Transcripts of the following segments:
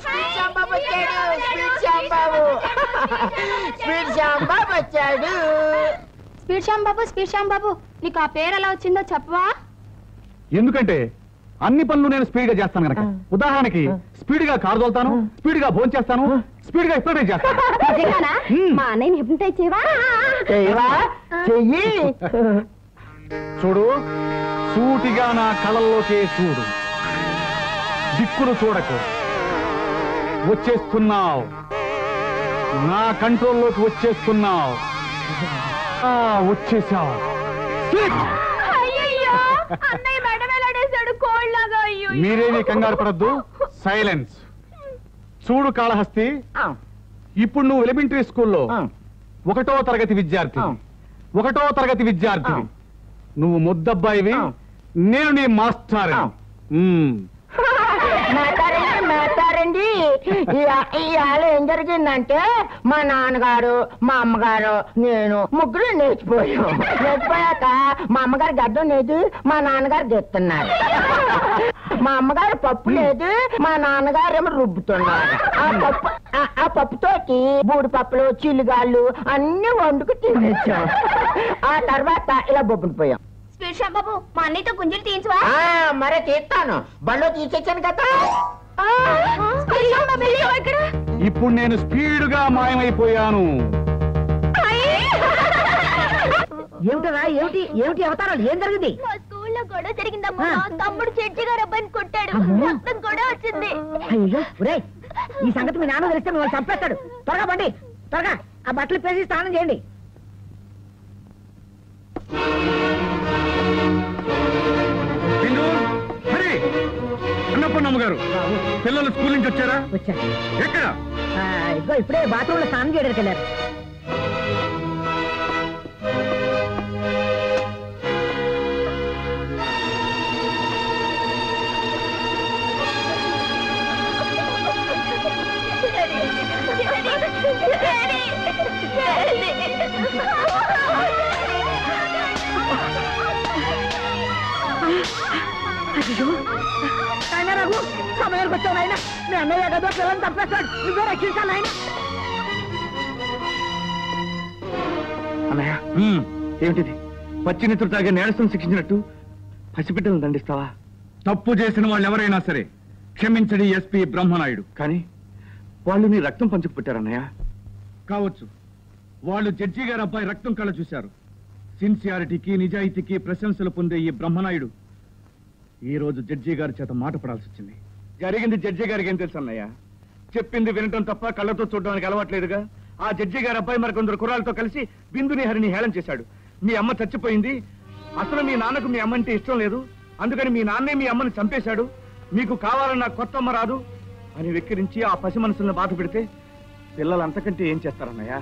Speed Shyam Babu వచ్చాడు. Speed Shyam Babu వచ్చాడు. Speed Shyam Babu నీకు ఆ పేరు ఎలా వచ్చిందో చెప్పవా? ఎందుకంటే అన్ని పనులు నేను స్పీడ్ గా చేస్తాను కనుక. ఉదాహరణకి స్పీడ్ గా కారు తోలుతాను, స్పీడ్ గా భోజనం చేస్తాను, స్పీడ్ గా ఎక్సర్సైజ్ చేస్తాను. మా అన్నయ్యని హిప్నటైజ్ చేయవా? చూడు, సూటిగా నా కళ్ళల్లోకే చూడు, దిక్కులు చూడకు. వచ్చేస్తున్నావు, నా కంట్రోల్లోకి వచ్చేస్తున్నావు. వచ్చేసావు. మీరేమీ కంగారు పడద్దు, సైలెన్స్. చూడు కాళహస్తి, ఇప్పుడు నువ్వు ఎలిమెంటరీ స్కూల్లో 1వ తరగతి విద్యార్థి. నువ్వు ముద్దబ్బాయివి, నేను నీ మాస్టర్. మాట్లాడండి. ఇవాళ ఏం జరిగిందంటే మా నాన్నగారు, మా అమ్మగారు, నేను ముగ్గురు నేర్చిపోయాక మా అమ్మగారు గడ్డం లేదు, మా నాన్నగారు తెస్తున్నారు. మా అమ్మగారు పప్పు లేదు, మా నాన్నగారు ఏమో రుబ్బుతున్నారు. ఆ పప్పుతోటి బూడి పప్పులు, చిల్లుగాళ్ళు అన్ని వండుకు తినేసాం. ఆ తర్వాత ఇలా బొబ్బుని పోయాం. స్పీడ్ శ్యాంబాబు మా అన్నయ్యతో గుంజలు తీయించవా? మరే తీస్తాను, బళ్ళో తీసేచ్చాను కదా. ఇప్పుడు నేను స్పీడ్గా మాయమైపోయాను. ఏమిటరా? ఏమిటి అవతారాలు? ఏం జరిగింది? స్కూల్లో గొడవ జరిగిందమ్మా. తమ్ముడు చెడ్డి గారు అబ్బాయిని కొట్టాడు, రక్తం కూడా వచ్చింది. అయ్యో ఈ సంగతి మీ నాన్న తెలిస్తే మిమ్మల్ని చంపేస్తాడు. త్వరగా బండి, త్వరగా ఆ బట్టలు పేసి స్నానం చేయండి. అన్నపూర్ణమ్మ గారు, పిల్లలు స్కూల్ నుంచి వచ్చారా? వచ్చారు. ఎక్కడ? ఇదిగో ఇప్పుడే బాత్రూమ్ లో స్నానం చేయడానికి వెళ్ళారు. ఆయన రఘు, సమయానికి వచ్చావు ఆయన. మీ అన్నయ్య కదా పిల్లల్ని తప్పేస్తాడు, నువ్వే రక్షించాలి ఆయన. అన్నయ్య, ఏమిటిది? పచ్చినితులు తాగే నేరస్తులను శిక్షించినట్టు పసిబిడ్డలను దండిస్తావా? తప్పు చేసిన వాళ్ళు ఎవరైనా సరే క్షమించడి ఎస్పీ బ్రహ్మనాయుడు. కానీ వాళ్ళు నీ రక్తం పంచుకు పుట్టారన్నయ్య. కావచ్చు, వాళ్ళు జడ్జి గారి అబ్బాయి రక్తం కళ్ళ చూశారు. సిన్సియారిటీకి, నిజాయితీకి ప్రశంసలు పొందే ఈ బ్రహ్మనాయుడు ఈ రోజు జడ్జి గారి చేత మాట పడాల్సి వచ్చింది. జరిగింది జడ్జి గారికి ఏం తెలుసు అన్నయ్య? చెప్పింది వినటం తప్ప కళ్ళతో చూడడానికి అలవాట్లేదుగా. ఆ జడ్జి గారి అబ్బాయి మరికొందరు కుర్రాలతో కలిసి బిందుని హరిని హేళన చేశాడు. మీ అమ్మ చచ్చిపోయింది, అసలు మీ నాన్నకు మీ అమ్మంటే ఇష్టం లేదు, అందుకని మీ నాన్నే మీ అమ్మని చంపేశాడు, మీకు కావాలన్న కొత్త అమ్మ రాదు అని వెక్కిరించి ఆ పసి మనసులను బాధ పెడితే పిల్లలు అంతకంటే ఏం చేస్తారన్నయ్య?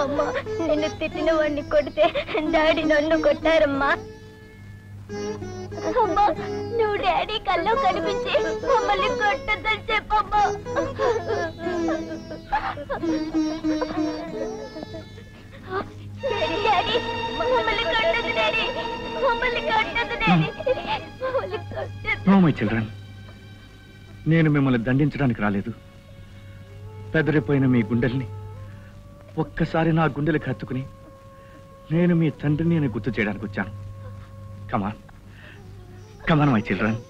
అమ్మా, నిన్ను తిట్టిన వాడిని కొడితే డాడీ నన్ను కొట్టారమ్మా. అమ్మా, నువ్వు డాడీ కల్లో కనిపించి మమ్మల్ని కొట్టద్దని చెప్పమ్మా. డాడీ, మమ్మల్ని కొట్టదు డాడీ, మమ్మల్ని కొట్టదు డాడీ, మమ్మల్ని కొట్టదు. నో మై చిల్డ్రన్, నేను మిమ్మల్ని దండించడానికి రాలేదు. పెదరిపోయిన మీ గుండెల్ని ఒక్కసారి నా గుండెలకు హత్తుకుని నేను మీ తండ్రిని అని గుర్తు చేయడానికి వచ్చాను. కమాన్ కమాన్ మై చిల్డ్రన్.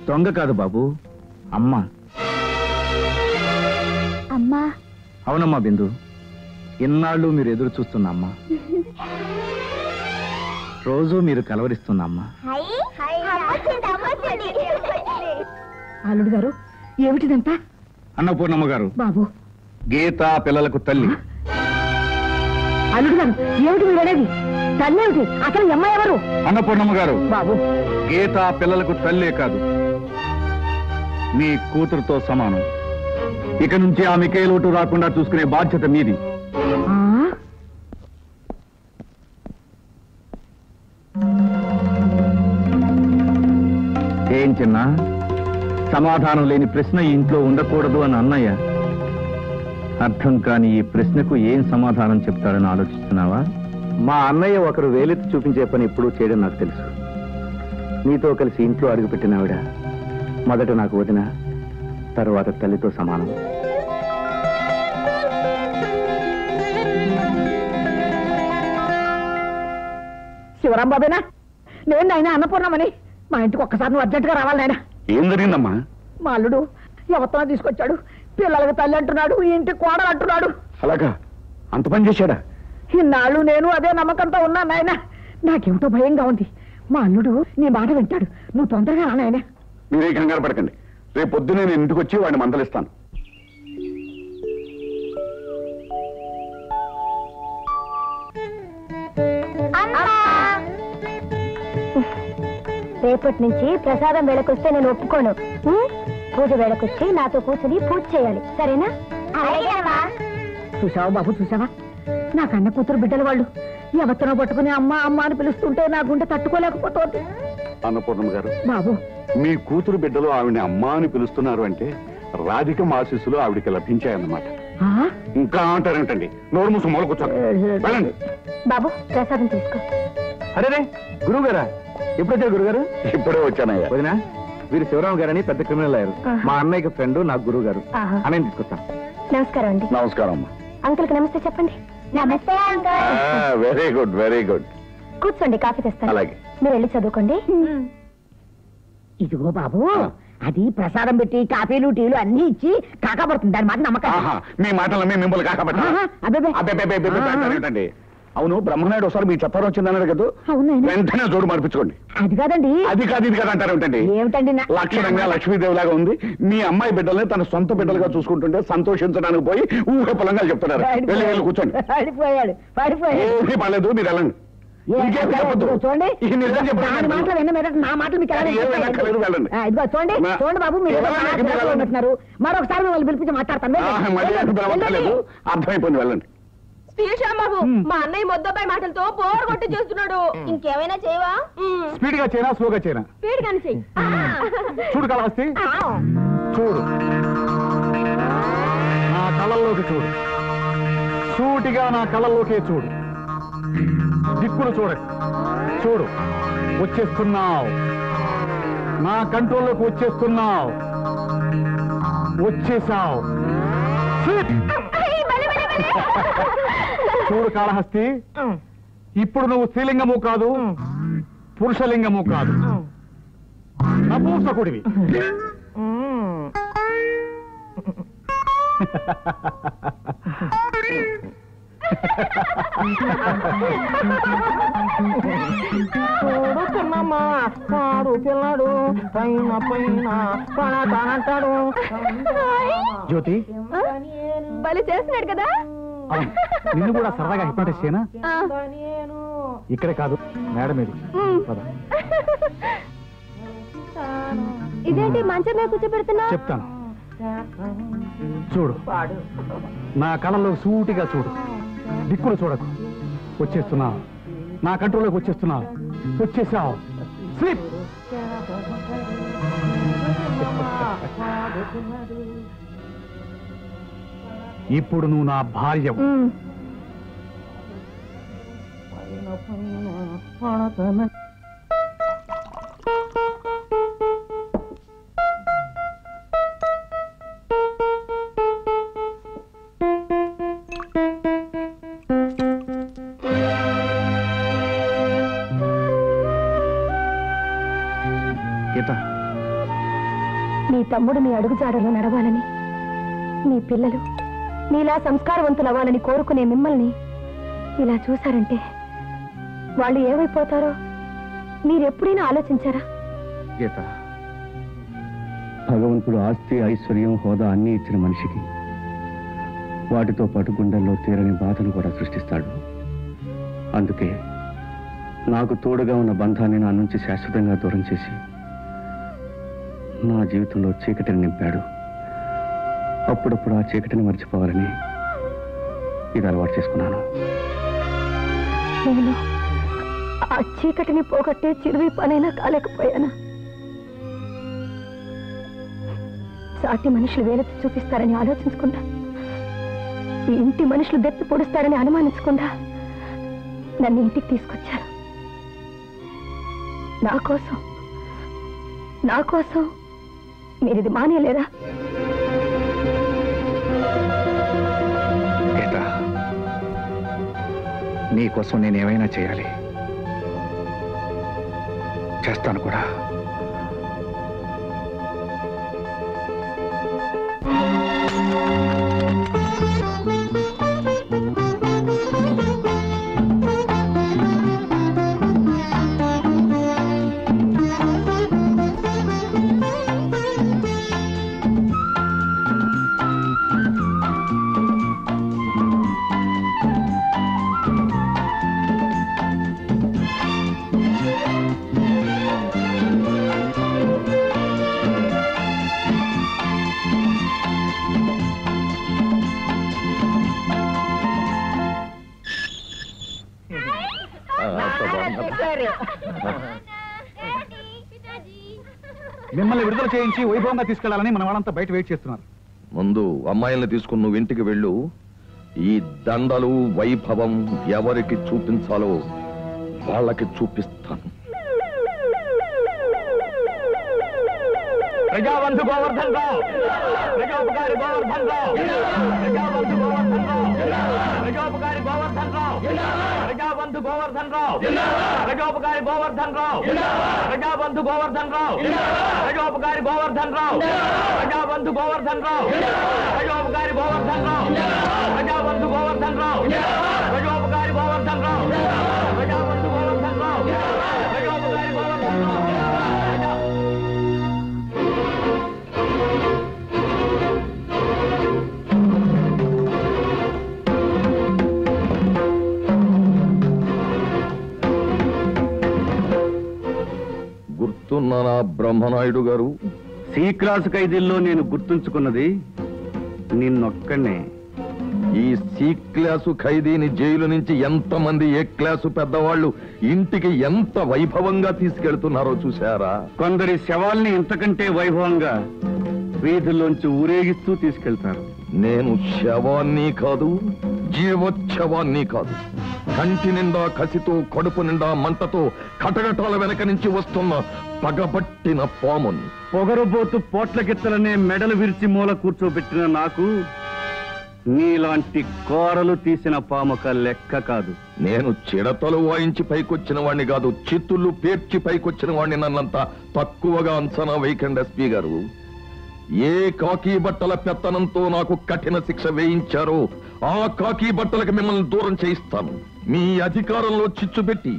దొంగ కాదు బాబు, అమ్మ. అమ్మా. అవునమ్మా బిందు, ఇన్నాళ్ళు మీరు ఎదురు చూస్తున్న అమ్మ, రోజు మీరు కలవరిస్తున్న అమ్మ. అల్లుడు గారు, ఏమిటిదంతా? అన్నపూర్ణమ్మ గారు, బాబు గీత పిల్లలకు తల్లి. అల్లుడు గారు, ఏమిటి మీరు అనేది? తల్లి ఏమిటి? అసలు ఈ అమ్మాయి ఎవరు? అన్నపూర్ణమ్మ గారు, బాబు గీత పిల్లలకు తల్లే కాదు, మీ కూతురుతో సమానం. ఇక నుంచి ఆమెకే లోటు రాకుండా చూసుకునే బాధ్యత మీది. ఆ? ఏం చిన్నా, సమాధానం లేని ప్రశ్న ఈ ఇంట్లో ఉండకూడదు అని అన్నయ్య. అర్థం కాని ఈ ప్రశ్నకు ఏం సమాధానం చెప్తాడని ఆలోచిస్తున్నావా? మా అన్నయ్య ఒకరు వేలెత్తి చూపించే పని ఎప్పుడూ చేయడం నాకు తెలుసు. నీతో కలిసి ఇంట్లో అడుగుపెట్టిన ఆవిడ మొదట నాకు వదిన, తరువాత తల్లితో సమానం. శివరాం బాబేనా? నేను నాయన అన్నపూర్ణమని. మా ఇంటికి ఒక్కసారి నువ్వు అర్జెంటుగా రావాలి నాయన. ఏం జరిగిందమ్మా? మా అల్లుడు ఎవరితో తీసుకొచ్చాడు. పిల్లలకి తల్లి అంటున్నాడు, ఇంటికి కోడలు అంటున్నాడు. అలాగా? అంత పని చేశాడా? ఇన్నాళ్ళు నేను అదే నమ్మకంతో ఉన్నా నాయన. నాకేమిటో భయంగా ఉంది. మా అల్లుడు నీ మాట వింటాడు. నువ్వు తొందరగా రా నాయన. మీరే కంగారు పడకండి, రేపు పొద్దునే నేను ఇంటికి వచ్చి వాడిని మందలిస్తాను. రేపటి నుంచి ప్రసాదం వేళకొస్తే నేను ఒప్పుకోను. పూజ వేళకొచ్చి నాతో కూర్చుని పూజ చేయాలి, సరేనా? చూసావా బాబు, చూసావా? నా కన్న కూతురు బిడ్డల వాళ్ళు ఎవరితో పట్టుకుని అమ్మ అమ్మ అని పిలుస్తుంటే నా గుండె తట్టుకోలేకపోతుంది. అన్నపూర్ణమ్మ గారు, బాబు మీ కూతురు బిడ్డలు ఆవిడని అమ్మా అని పిలుస్తున్నారు అంటే రాధిక ఆశీస్సులు ఆవిడికి లభించాయన్నమాట. ఇంకా అంటారేంటండి? నోరు మూసు మూల కూర్చోండి, వెళ్ళండి. బాబు ప్రసాదం తీసుకో. అరే గురువు గారా, ఎప్పుడు వచ్చారు గురుగారు? ఇప్పుడే వచ్చానయ్యా. వదినా, వీరు శివరామ గారని పెద్ద క్రిమినల్ అయ్యారు. మా అన్నయ్యకి ఫ్రెండ్, నాకు గురువు గారు. అన్నయ్య తీసుకొస్తాను. నమస్కారం అండి. నమస్కారం అమ్మా. అంకుల్కి నమస్తే చెప్పండి. నమస్తే uncle. Very good, very good. కూర్చోండి, కాఫీ తెస్తాను. అలాగే. మీరు వెళ్ళి చదువుకోండి. ఇదిగో బాబు, అది ప్రసాదం పెట్టి కాఫీలు టీలు అన్ని ఇచ్చి కాకపడుతుంది. దాని మాట నమ్మకం. మీ మాటలు మిమ్మల్ని కాకపట్టండి. అవును, బ్రహ్మనాయుడు ఒకసారి మీ చెప్పారు వచ్చిందన్నాడు కదా, వెంటనే జోడు మార్పించుకోండి. అది కాదండి. అది కాదు ఇది కాదు అంటారు ఏంటండి? ఏమిటండి? లక్షణంగా లక్ష్మీదేవి లాగా ఉంది. మీ అమ్మాయి బిడ్డల్ని తన సొంత బిడ్డలుగా చూసుకుంటుంటే సంతోషించడానికి పోయి ఊహ పొలంగా చెప్తున్నారు. వెళ్ళి వెళ్ళి కూర్చోండి. పడిపోయాడు. ఏమీ పర్లేదు, మీరు వెళ్ళండి. చూడండి, నా మాటలు మీకు ఇదిగో చూడండి, చూడండి బాబు, మీరు ఉంటున్నారు. మరొకసారి మిమ్మల్ని పిలిపించి మాట్లాడతాను. అర్థమైపోయింది, వెళ్ళండి. బాబు, మా అన్నయ్య మొద్దపై మాటలతో బోర్ కొట్టి చేస్తున్నాడు. ఇంకేమైనా చేయవా? స్పీడ్ గా చేయనా, స్లోగా చేయనా? స్పీడ్ గాని చెయ్యి. చూడు కళహస్తి, చూడు, నా కళ్ళల్లోకి చూడు, సూటిగా నా కళ్ళల్లోకే చూడు, దిక్కులు చూడకు. చూడు, వచ్చేస్తున్నావు, నా కంట్రోల్లోకి వచ్చేస్తున్నావు, వచ్చేసావు. చూడు కాళహస్తి, ఇప్పుడు నువ్వు స్త్రీలింగము కాదు, పురుషలింగము కాదు, నపూంసకుడివి. చూడుతున్నాడు పిల్లడు పైన పైన పడతానంటాడు. జ్యోతి, బలి చేస్తున్నాడు కదా. నిన్ను కూడా సరదాగా హిప్నటైజ్ చేయనా? ఇక్కడే కాదు, మేడం ఇది. ఇదేంటి మంచం మీద కూర్చోబెడుతున్నా? చెప్తాను, చూడు, నా కళ్ళలో సూటిగా చూడు, దిక్కులు చూడకు. వచ్చేస్తున్నావు, నా కంట్రోల్లోకి వచ్చేస్తున్నావు, వచ్చేసావు. స్లీప్. ఇప్పుడు నువ్వు నా భార్యవు. గీత, నీ తమ్ముడు నీ అడుగుజాడలో నడవాలని, నీ పిల్లలు నీలా సంస్కారవంతులు అవ్వాలని కోరుకునే మిమ్మల్ని ఇలా చూశారంటే వాళ్ళు ఏమైపోతారో మీరెప్పుడైనా ఆలోచించారా? గీత, భగవంతుడు ఆస్తి, ఐశ్వర్యం, హోదా అన్నీ ఇచ్చిన మనిషికి వాటితో పాటు గుండెల్లో తీరని బాధను కూడా సృష్టిస్తాడు. అందుకే నాకు తోడుగా ఉన్న బంధాన్ని నా నుంచి శాశ్వతంగా దూరం చేసి నా జీవితంలో చీకటిని నింపాడు. అప్పుడప్పుడు ఆ చీకటిని మర్చిపోవాలని ఇది అలవాటు చేసుకున్నాను. నేను ఆ చీకటిని పోగొట్టే చిరువి పనైనా కాలేకపోయానా? సాటి మనుషులు వేలెత్తి చూపిస్తారని ఆలోచించకుండా, ఈ ఇంటి మనుషులు దెప్పి పొడుస్తారని అనుమానించకుండా నన్ను ఇంటికి తీసుకొచ్చారు. నా కోసం మీరు ఇది మానేయలేరా? నీకోసం నేనేమైనా చేయాలి, చేస్తాను కూడా. మిమ్మల్ని విడుదల చేయించి వైభవంగా తీసుకెళ్లాలని మన వాళ్ళంతా బయట వెయిట్ చేస్తున్నారు. ముందు అమ్మాయిల్ని తీసుకుని నువ్వు ఇంటికి వెళ్ళు. ఈ దండలు, వైభవం ఎవరికి చూపించాలో వాళ్ళకి చూపిస్తాను. ప్రజాబంధు గోవర్ధన్ రావు, ప్రజోపకారి గోవర్ధన్ రావు, ప్రజాబంధు గోవర్ధన్ రావు, ప్రజోపకారి గోవర్ధన్ రావు, ప్రజాబంధు గోవర్ధన్ రావు, ప్రజోపకారి గోవర్ధన్ రావు, ప్రజాబంధు గోవర్ధన్ రావు, ప్రజోపకారి గోవర్ధన్ రావు, ప్రజాబంధు గోవర్ధన్ రావు, ప్రజోపకారి గోవర్ధన్ రావు, ప్రజాబంధు గోవర్ధన్ రావు, ప్రజోపకారి గోవర్ధన్ రావు, ప్రజాబంధు గోవర్ధన్ రావు, ప్రజోపకారి గోవర్ధన్ రావు. గుర్తున్నానా బ్రహ్మనాయుడు గారు? సి క్లాసు ఖైదీల్లో నేను గుర్తుంచుకున్నది నిన్నొక్కనే. ఈ సి క్లాసు ఖైదీని జైలు నుంచి ఎంతమంది ఏ క్లాసు పెద్దవాళ్ళు ఇంటికి ఎంత వైభవంగా తీసుకెళ్తున్నారో చూశారా? కొందరి శవాల్ని ఇంతకంటే వైభవంగా వీధుల్లోంచి ఊరేగిస్తూ తీసుకెళ్తారు. నేను శవాన్ని కాదు, జీవోత్సవాన్ని కాదు, కంటి నిండా కసితో, కడుపు నిండా మంటతో కటకటాల వెనక నుంచి వస్తున్న పగబట్టిన పాముని. పొగరుబోతు పోట్లకెత్తలనే మెడలు విరిచి మూల కూర్చోబెట్టిన నాకు నీలాంటి కోరలు తీసిన పాముక లెక్క కాదు. నేను చిడతలు వాయించి పైకొచ్చిన వాణ్ణి కాదు, చిత్తులు పేర్చి పైకొచ్చిన వాణ్ణి. నన్నంతా తక్కువగా అంచనా వేయకండి ఎస్పీ గారు. ఏ కాకి బట్టల పెత్తనంతో నాకు కఠిన శిక్ష వేయించారో ఆ కాకి బట్టలకు మిమ్మల్ని దూరం చేయిస్తాను. మీ అధికారంలో చిచ్చుపెట్టి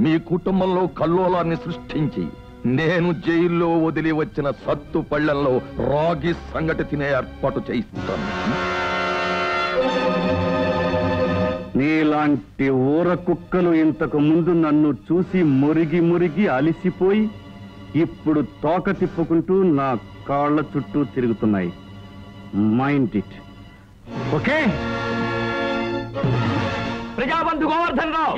మీ కుటుంబంలో కల్లోలాన్ని సృష్టించి నేను జైల్లో వదిలి వచ్చిన సత్తు పళ్లెంలో రాగి సంగటి తినే ఏర్పాటు చేయిస్తాను. నీలాంటి ఊర కుక్కలు ఇంతకు ముందు నన్ను చూసి మురిగి మురిగి అలిసిపోయి ఇప్పుడు తోక తిప్పుకుంటూ నా కాళ్ల చుట్టూ తిరుగుతున్నాయి. Mind it. ఓకే? ప్రజాబంధు గోవర్ధన్ రావు,